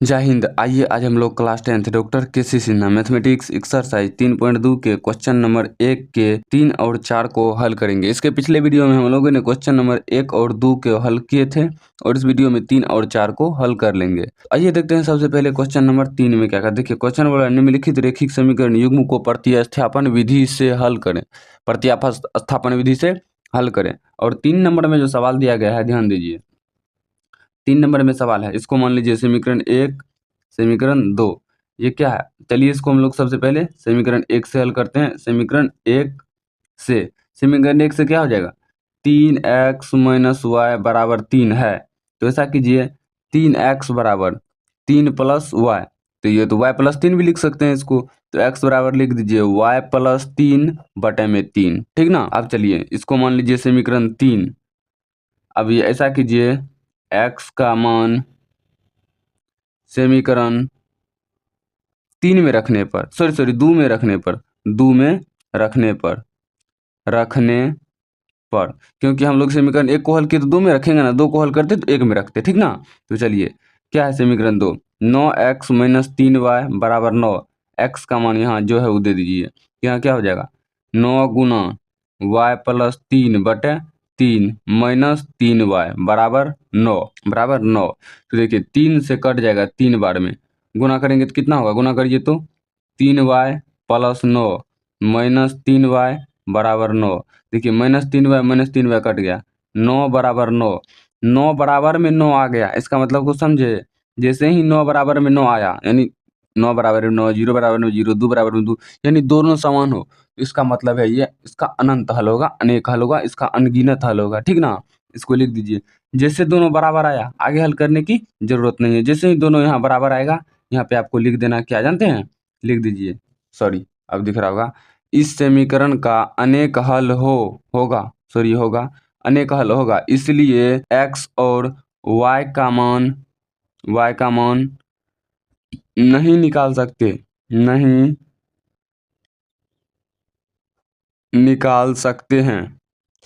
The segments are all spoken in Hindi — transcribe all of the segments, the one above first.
जय हिंद। आइए आज हम लोग class 10th doctor KC. Sinha mathematics exercise 3.2 के क्वेश्चन नंबर 1 के 3 और 4 को हल करेंगे। इसके पिछले वीडियो में हम लोगों ने क्वेश्चन नंबर 1 और 2 के हल किए थे और इस वीडियो में 3 और 4 को हल कर लेंगे। आइए देखते हैं सबसे पहले क्वेश्चन नंबर 3 में क्या कहा। देखिए क्वेश्चन बोला निम्नलिखित रेखिक समीकरण युग्म को प्रतिस्थापन विधि से हल करें। प्रतिस्थापन विधि से हल करें। और 3 नंबर में जो सवाल दिया गया है ध्यान दीजिए। 3 नंबर में सवाल है, इसको मान लीजिए समीकरण 1 समीकरण 2। ये क्या है, चलिए इसको हम लोग सबसे पहले समीकरण 1 से हल करते हैं। समीकरण 1 से क्या हो जाएगा, 3x माइनस वाई बराबर 3 है। तो ऐसा कीजिए 3x बराबर 3 प्लस वाई, तो ये तो y प्लस 3 भी लिख सकते हैं इसको। तो x बराबर लिख दीजिए y प्लस 3 बटे में 3, ठीक ना। अब चलिए इसको मान लीजिए समीकरण 3। अब ये ऐसा कीजिए x का मान समीकरण 3 में रखने पर, सॉरी 2 में रखने पर, 2 में रखने पर, क्योंकि हम लोग समीकरण 1 को हल किए तो 2 में रखेंगे ना, 2 को हल करते तो 1 में रखते, ठीक ना। तो चलिए क्या है समीकरण 2, 9x माइनस 3y बराबर 9। x का मान यहाँ जो है वो दे दीजिए। यहाँ क्या हो जाएगा, 9 गुना y प्लस 3 बटे 3 माइनस 3y बराबर 9। तो देखिए 3 से कट जाएगा 3 बार में, गुना करेंगे तो कितना होगा, गुना करिए तो 3y प्लस 9 माइनस 3y बराबर 9। देखिए माइनस 3y कट गया, 9 बराबर 9 बराबर में 9 आ गया। इसका मतलब कुछ समझे, जैसे ही 9 बराबर में 9 आया, यानी 9 बराबर में 9, 0 बराबर में 0, 2 बराबर में 2, यानी दोनों समान हो, इसका मतलब है ये इसका अनंत हल होगा, अनेक हल होगा, इसका अनगिनत हल होगा, ठीक ना। इसको लिख दीजिए। जैसे दोनों बराबर आया आगे हल करने की जरूरत नहीं है, जैसे ही दोनों यहाँ बराबर आएगा यहाँ पे आपको लिख देना, क्या जानते हैं, लिख दीजिए, सॉरी अब दिख रहा होगा, इस समीकरण का अनेक हल होगा, अनेक हल होगा, इसलिए x और y का मान नहीं निकाल सकते,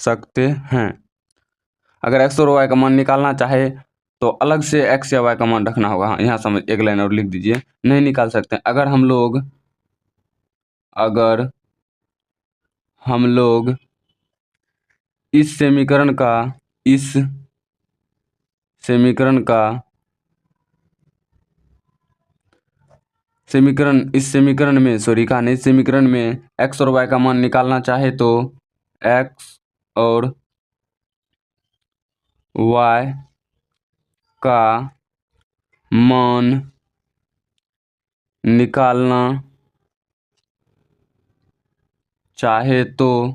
सकते हैं। अगर x और y का मान निकालना चाहे तो अलग से x या y का मान रखना होगा। यहाँ समझ, एक लाइन और लिख दीजिए, नहीं निकाल सकते। अगर हम लोग इस समीकरण में x और y का मान निकालना चाहे तो x और y का मान निकालना चाहे तो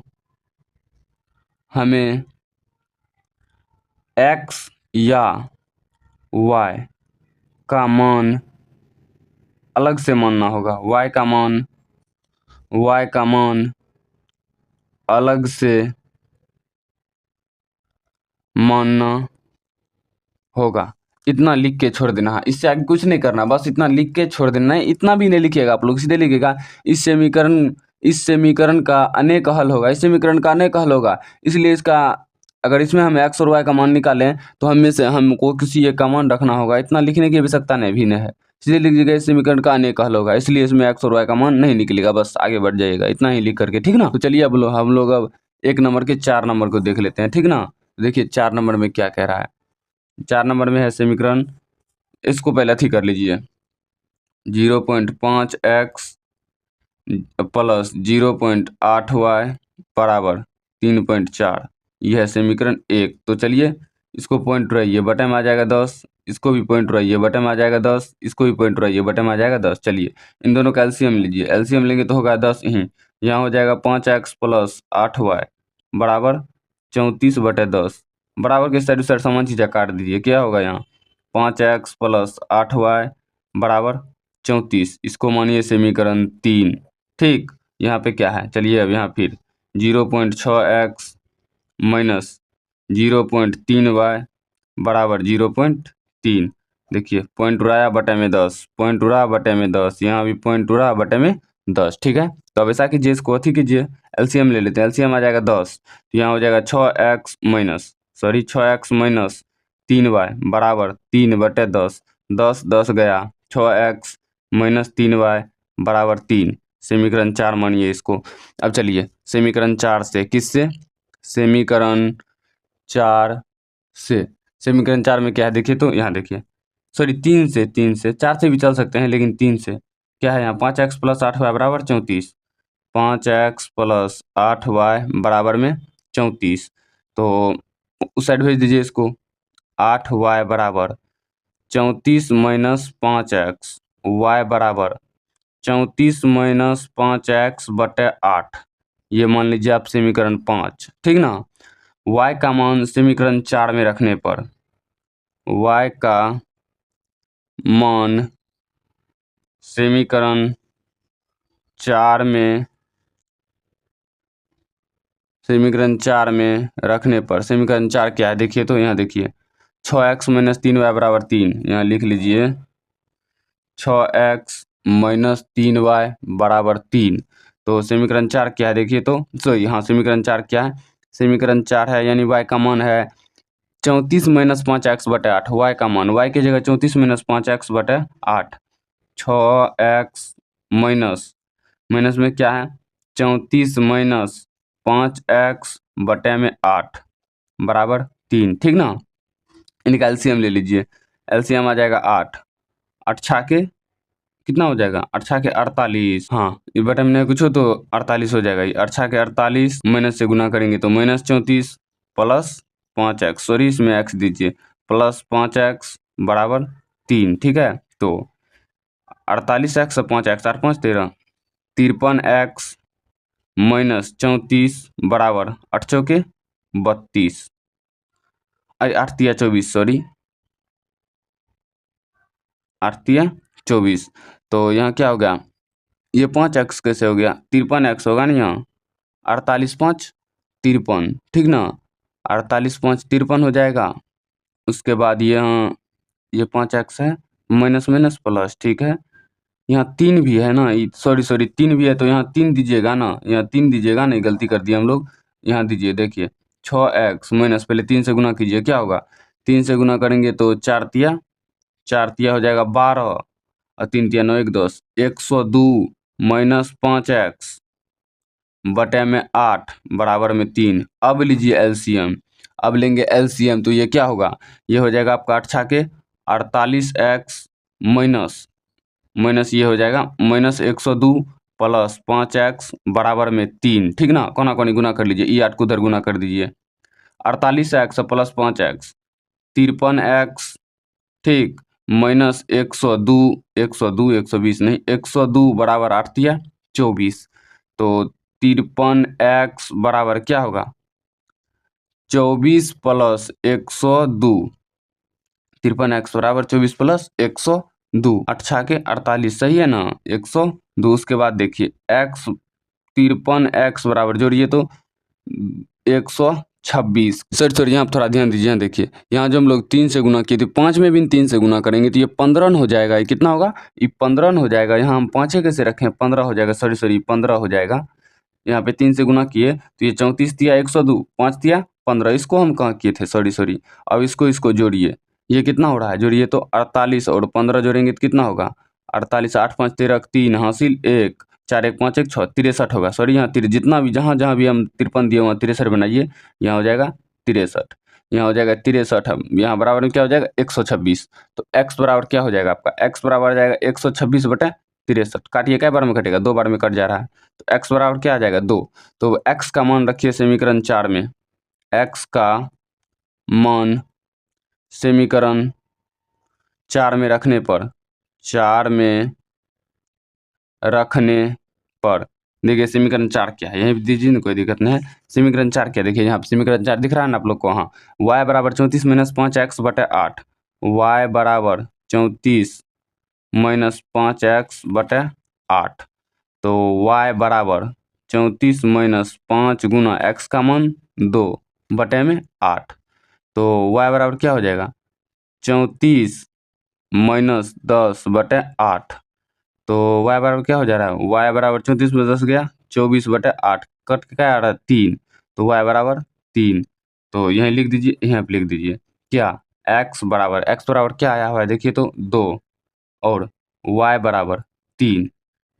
हमें x या y का मान अलग से मानना होगा, y का मान अलग से मानना होगा। इतना लिख के छोड़ देना है, इससे आगे कुछ नहीं करना, बस इतना लिख के छोड़ देना है। इतना भी नहीं लिखिएगा आप लोग, सीधे लिखिएगा इस समीकरण का अनेक हल होगा, इसलिए इसका अगर इसमें हम x और y का मान निकालें तो हम में से हमको किसी एक का मान रखना होगा। इतना लिखने की आवश्यकता नहीं भी नहीं है, सीधे लिख दीजिएगा इस समीकरण का अनेक हल होगा, इसलिए इसमें x और y का मान नहीं निकलेगा, बस आगे बढ़ जाइएगा, इतना ही लिख करके, ठीक ना। तो चलिए अब हम लोग अब 1 नंबर के 4 नंबर को देख लेते हैं, ठीक ना। देखिए 4 नंबर में क्या कह रहा है। 4 नंबर में है समीकरण, इसको पहले अथी कर लीजिए, 0.5x प्लस 0.8y बराबर 3.4, यह है समीकरण 1। तो चलिए इसको पॉइंट उड़ाइए, बटे में आ जाएगा 10, इसको भी पॉइंट उड़ाइए, बटे में आ जाएगा 10, इसको भी पॉइंट उड़ाइए, बटे में आ जाएगा 10। चलिए इन दोनों का एलसीएम लीजिए, एलसीएम लेंगे तो होगा 10 ही, यहाँ हो जाएगा 5x प्लस 8y बराबर 34/10, बराबर के साइड साइड समान चीज़ें काट दीजिए, क्या होगा यहाँ 5x प्लस 8y बराबर 34, इसको मानिए समीकरण 3, ठीक। यहाँ पे क्या है, चलिए अब यहाँ फिर 0.6x माइनस 0.3y बराबर 0.3, देखिए पॉइंट उड़ाया बटे में 10, पॉइंट उड़ा बटे में 10, यहाँ भी पॉइंट उड़ा बटे में 10, ठीक है। तो अब ऐसा कीजिए, इसको अथी कीजिए, एलसीएम ले लेते हैं, एलसीएम आ जाएगा 10, तो यहाँ हो जाएगा 6x माइनस 3y बराबर 3/10, 10 10 गया, 6x माइनस 3y बराबर 3। समीकरण 4 मानिए इसको। अब चलिए समीकरण 4 से, किससे? समीकरण 4 से, समीकरण 4 में क्या है देखिए, तो यहाँ देखिए, सॉरी 3 से, 4 से भी चल सकते हैं लेकिन 3 से क्या है, यहाँ 5x प्लस 8y बराबर 34। 5x प्लस 8y बराबर में 34। तो उस साइड भेज दीजिए इसको। 8y बराबर 34 माइनस 5x, y बराबर 34 माइनस 5x बटे 8। ये मान लीजिए आप समीकरण 5, ठीक ना। y का मान समीकरण 4 में रखने पर, y का मान समीकरण 4 में, समीकरण 4 में रखने पर, समीकरण 4 क्या है देखिए, तो यहाँ देखिए 6x माइनस 3y बराबर 3। यहाँ लिख लीजिए 6x माइनस 3y बराबर 3। तो समीकरण 4 क्या है देखिए, तो सॉरी हाँ, समीकरण 4 क्या है, समीकरण 4 है यानी y का मान है 34 माइनस 5x बटे 8। y का मान, y की जगह 34 माइनस 5x बटे 8। 6x माइनस, माइनस में क्या है 34 माइनस 5x बटे में 8 बराबर 3, ठीक ना। इनका एलसीएम ले लीजिए, एलसीएम आ जाएगा 8। 8 छा के कितना हो जाएगा, 8 छा के 48। हाँ, ये बटे में नहीं कुछ हो तो 48 हो जाएगा। ये 8 छा के 48 माइनस से गुना करेंगे तो माइनस 34 प्लस 5x, सॉरी इसमें x दीजिए, प्लस 5x बराबर 3, ठीक है। तो 48x और 5x, 8 5 13, 53x माइनस 34 बराबर 8 चौके 32, 8 तिया 24, सॉरी 8 तिया 24। तो यहाँ क्या हो गया, ये 5x कैसे हो गया, 53x होगा ना यहाँ, 48 5 53, ठीक ना। 48 5 53 हो जाएगा। उसके बाद यहाँ ये 5x है, माइनस माइनस प्लस, ठीक है। यहाँ 3 भी है ना, सॉरी 3 भी है तो यहाँ 3 दीजिएगा ना, यहाँ 3 दीजिएगा नहीं, गलती कर दिए हम लोग। यहाँ दीजिए, देखिए 6x माइनस, पहले 3 से गुना कीजिए, क्या होगा, 3 से गुना करेंगे तो 4 तिया हो जाएगा 12 और 3 तिया 9 1 10, 102 माइनस 5x बटे में 8 बराबर में 3। अब लीजिए एलसीएम, अब लेंगे एलसीएम तो ये क्या होगा, ये हो जाएगा आपका 8 छाके 48x माइनस, माइनस ये हो जाएगा माइनस 102 प्लस 5x बराबर में 3, ठीक ना। कोना कोनी गुना कर लीजिए, ये 8 को उधर गुना कर दीजिए, 48x प्लस 5x 53x, ठीक, माइनस 102, 120 नहीं, 102 बराबर 8 तिया 24। तो 53x बराबर क्या होगा, 24 प्लस 102, 53x बराबर 24 प्लस 102, 8 छाके 48, सही है ना, 102। उसके बाद देखिए x, 53x बराबर जोड़िए तो 126, सॉरी यहाँ थोड़ा ध्यान दीजिए, यहाँ देखिए, यहाँ जो हम लोग 3 से गुना किए थे, 5 में भी 3 से गुना करेंगे तो ये 15 हो जाएगा। ये कितना होगा, ये 15 हो जाएगा। यहाँ हम 5 कैसे रखें, 15 हो जाएगा, सॉरी 15 हो जाएगा। यहाँ पे 3 से गुना किए तो ये 34 तिया 102, 5 तिया 15, इसको हम कहाँ किए थे, सॉरी। अब इसको जोड़िए, ये कितना हो रहा है, जोड़िए तो 48 और 15 जोड़ेंगे तो कितना होगा, 48, 8 5 13, 3 हासिल 1, 4 1 5 1 6, 63 होगा। सॉरी यहाँ जितना भी जहाँ जहाँ भी हम 53 दिए वहाँ 63 बनाइए, यहाँ हो जाएगा 63, यहाँ हो जाएगा 63, यहाँ बराबर में क्या हो जाएगा 126। तो x बराबर क्या हो जाएगा आपका, x बराबर आ जाएगा 126 बटे 63। काटिए, क्या बार में कटेगा, 2 बार में कट जा रहा है। तो x बराबर क्या आ जाएगा 2। तो x का मान रखिए समीकरण 4 में, x का मान समीकरण 4 में रखने पर, 4 में रखने पर देखिए समीकरण 4 क्या है, यहीं दीजिए ना, कोई दिक्कत नहीं है। समीकरण 4 क्या, देखिए यहाँ समीकरण 4 दिख रहा है ना आप लोग को, हाँ, y बराबर 34 माइनस 5x बटे 8, y बराबर 34 माइनस 5x बटे 8। तो y बराबर 34 माइनस 5 गुना x का मान 2 बटे में 8। तो y बराबर क्या हो जाएगा, 34 माइनस 10 बटे 8। तो y बराबर क्या हो जा रहा है, y बराबर 34 में 10 गया 24 बटे 8, कट के क्या आ रहा है 3, तो y बराबर 3। तो यहीं लिख दीजिए, यहाँ पे लिख दीजिए क्या, एक्स बराबर क्या आया हुआ है देखिए तो 2 और y बराबर 3।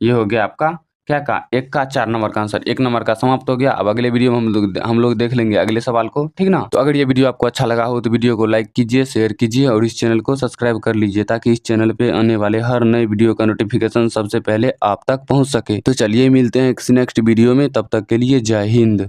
ये हो गया आपका क्या का 1 का 4 नंबर का आंसर। 1 नंबर का समाप्त हो गया। अब अगले वीडियो में हम लोग देख लेंगे अगले सवाल को, ठीक ना। तो अगर ये वीडियो आपको अच्छा लगा हो तो वीडियो को लाइक कीजिए, शेयर कीजिए और इस चैनल को सब्सक्राइब कर लीजिए ताकि इस चैनल पे आने वाले हर नए वीडियो का नोटिफिकेशन सबसे पहले आप तक पहुंच सके। तो चलिए मिलते हैं किसी नेक्स्ट वीडियो में, तब तक के लिए जय हिंद।